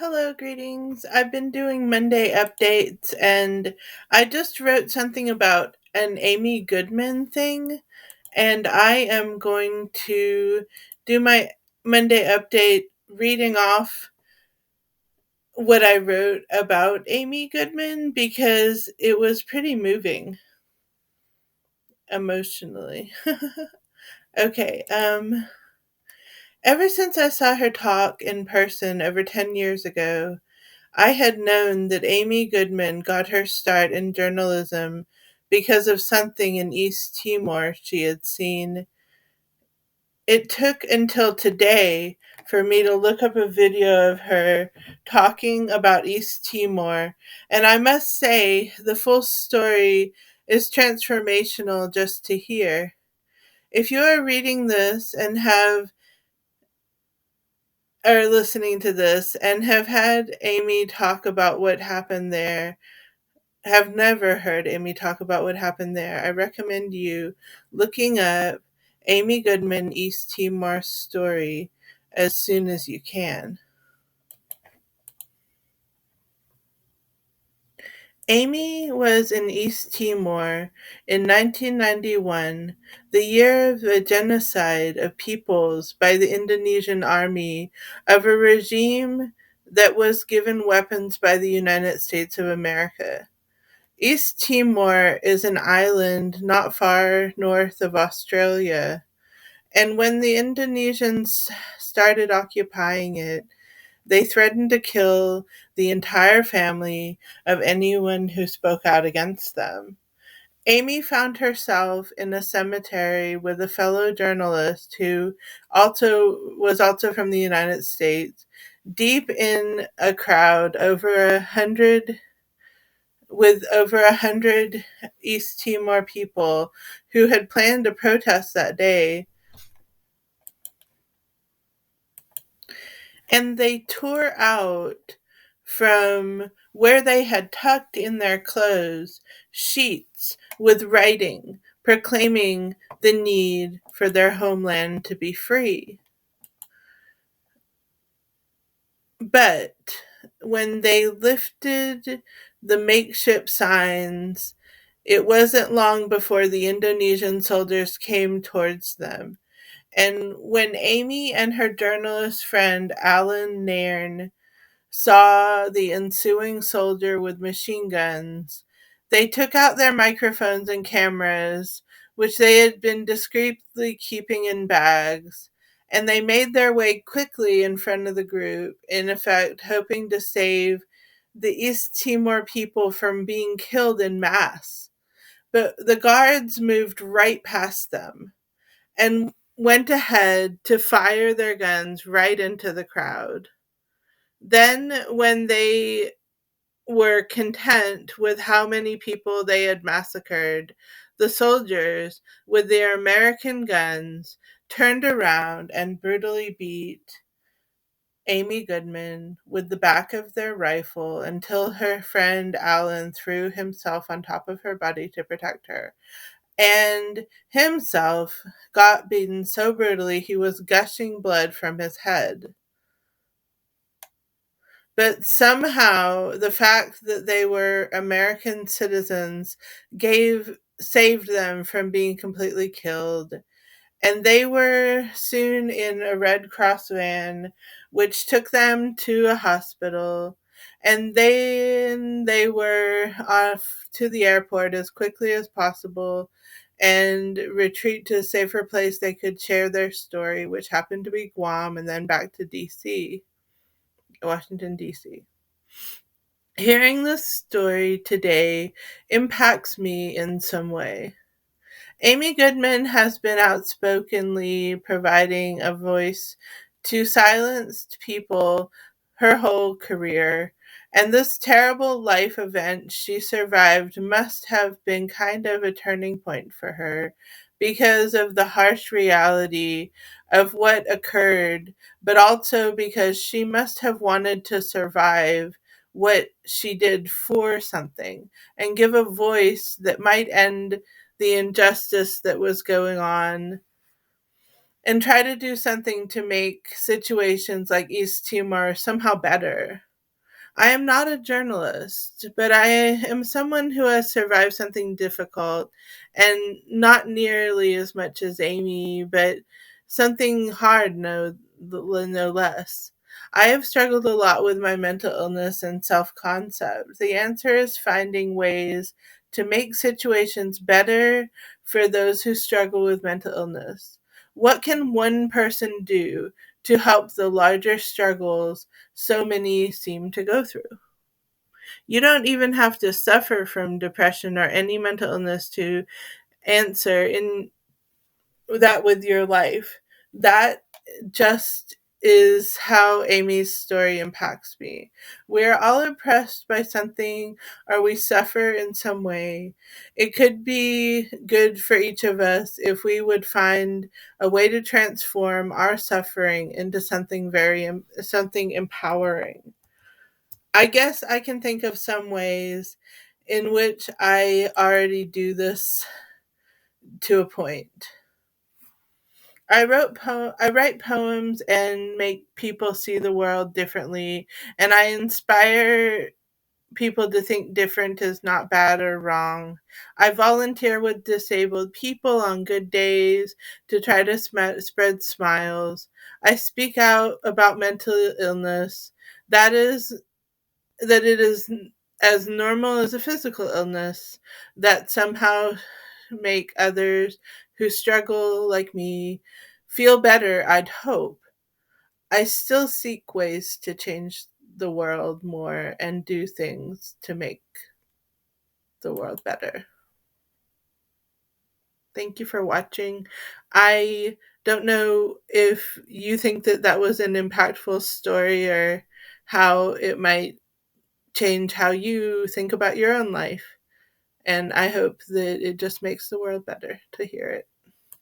Hello, greetings. I've been doing Monday updates and I just wrote something about an Amy Goodman thing, and I am going to do my Monday update reading off what I wrote about Amy Goodman because it was pretty moving emotionally. Okay, ever since I saw her talk in person over 10 years ago, I had known that Amy Goodman got her start in journalism because of something in East Timor she had seen. It took until today for me to look up a video of her talking about East Timor, and I must say the full story is transformational just to hear. If you are reading this and have are listening to this and have had Amy talk about what happened there, have never heard Amy talk about what happened there, I recommend you looking up Amy Goodman East Timor story as soon as you can. Amy was in East Timor in 1991, the year of the genocide of peoples by the Indonesian army of a regime that was given weapons by the United States of America. East Timor is an island not far north of Australia, and when the Indonesians started occupying it, they threatened to kill the entire family of anyone who spoke out against them. Amy found herself in a cemetery with a fellow journalist who also from the United States, deep in a crowd with over 100 East Timor people who had planned to protest that day. And they tore out from where they had tucked in their clothes sheets with writing proclaiming the need for their homeland to be free. But when they lifted the makeshift signs, it wasn't long before the Indonesian soldiers came towards them. And when Amy and her journalist friend Alan Nairn saw the ensuing soldier with machine guns, they took out their microphones and cameras, which they had been discreetly keeping in bags, and they made their way quickly in front of the group, in effect hoping to save the East Timor people from being killed in mass. But the guards moved right past them and went ahead to fire their guns right into the crowd. Then, when they were content with how many people they had massacred, the soldiers, with their American guns, turned around and brutally beat Amy Goodman with the back of their rifle until her friend Alan threw himself on top of her body to protect her, and himself got beaten so brutally he was gushing blood from his head. But somehow the fact that they were American citizens gave saved them from being completely killed. And they were soon in a Red Cross van, which took them to a hospital. And then they were off to the airport as quickly as possible and retreat to a safer place they could share their story, which happened to be Guam, and then back to DC, Washington, D.C. Hearing this story today impacts me in some way. Amy Goodman has been outspokenly providing a voice to silenced people her whole career, and this terrible life event she survived must have been kind of a turning point for her because of the harsh reality of what occurred, but also because she must have wanted to survive what she did for something and give a voice that might end the injustice that was going on and try to do something to make situations like East Timor somehow better. I am not a journalist, but I am someone who has survived something difficult, and not nearly as much as Amy, but something hard, no less. I have struggled a lot with my mental illness and self concept. The answer is finding ways to make situations better for those who struggle with mental illness. What can one person do to help the larger struggles so many seem to go through? You don't even have to suffer from depression or any mental illness to answer in that with your life. That just is how Amy's story impacts me. We're all oppressed by something, or we suffer in some way. It could be good for each of us if we would find a way to transform our suffering into something empowering. I guess I can think of some ways in which I already do this to a point. I write poems and make people see the world differently, and I inspire people to think different is not bad or wrong. I volunteer with disabled people on good days to try to spread smiles. I speak out about mental illness. That is that it is as normal as a physical illness, that somehow make others who struggle like me feel better, I'd hope. I still seek ways to change the world more and do things to make the world better. Thank you for watching. I don't know if you think that that was an impactful story, or how it might change how you think about your own life. And I hope that it just makes the world better to hear it.